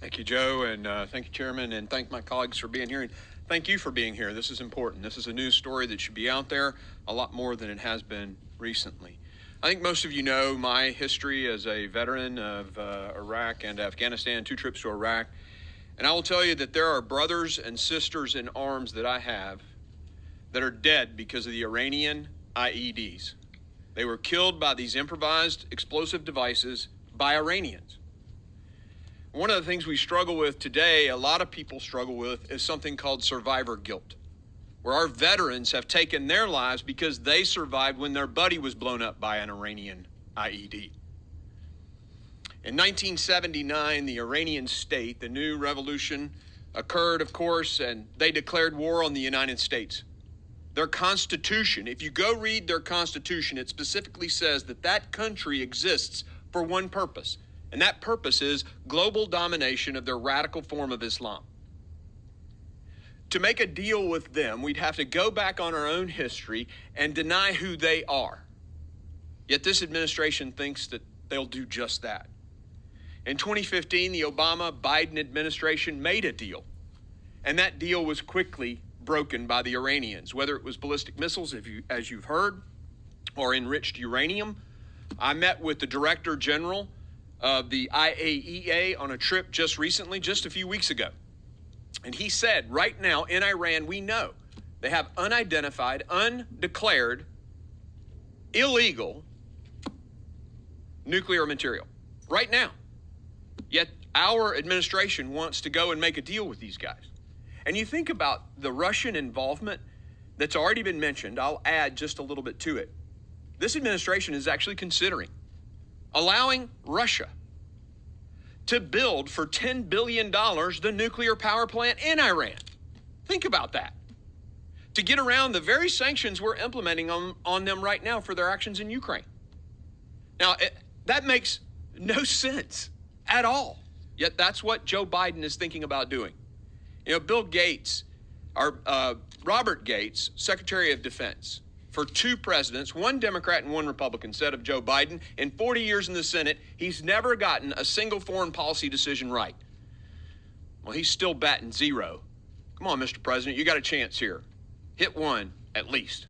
Thank you, Joe, and thank you, Chairman, and thank my colleagues for being here. And thank you for being here. This is important. This is a news story that should be out there a lot more than it has been recently. I think most of you know my history as a veteran of Iraq and Afghanistan, 2 trips to Iraq. And I will tell you that there are brothers and sisters in arms that I have that are dead because of the Iranian IEDs. They were killed by these improvised explosive devices by Iranians. One of the things we struggle with today, a lot of people struggle with, is something called survivor guilt, where our veterans have taken their lives because they survived when their buddy was blown up by an Iranian IED. In 1979, the Iranian state, the new revolution, occurred, of course, and they declared war on the United States. Their constitution, if you go read their constitution, it specifically says that that country exists for one purpose, and that purpose is global domination of their radical form of Islam. To make a deal with them, we'd have to go back on our own history and deny who they are. Yet this administration thinks that they'll do just that. In 2015, the Obama-Biden administration made a deal, and that deal was quickly broken by the Iranians, whether it was ballistic missiles, as you've heard, or enriched uranium. I met with the Director General of the IAEA on a trip just recently, just a few weeks ago. And he said, right now in Iran, we know they have unidentified, undeclared, illegal nuclear material right now. Yet our administration wants to go and make a deal with these guys. And you think about the Russian involvement that's already been mentioned. I'll add just a little bit to it. This administration is actually considering allowing Russia to build for $10 billion the nuclear power plant in Iran. Think about that. To get around the very sanctions we're implementing on them right now for their actions in Ukraine. Now, that makes no sense at all. Yet that's what Joe Biden is thinking about doing. You know, Bill Gates, Robert Gates, Secretary of Defense, for 2 presidents, 1 Democrat and 1 Republican, said of Joe Biden, in 40 years in the Senate, he's never gotten a single foreign policy decision right. Well, he's still batting 0. Come on, Mr. President, you got a chance here. Hit 1 at least.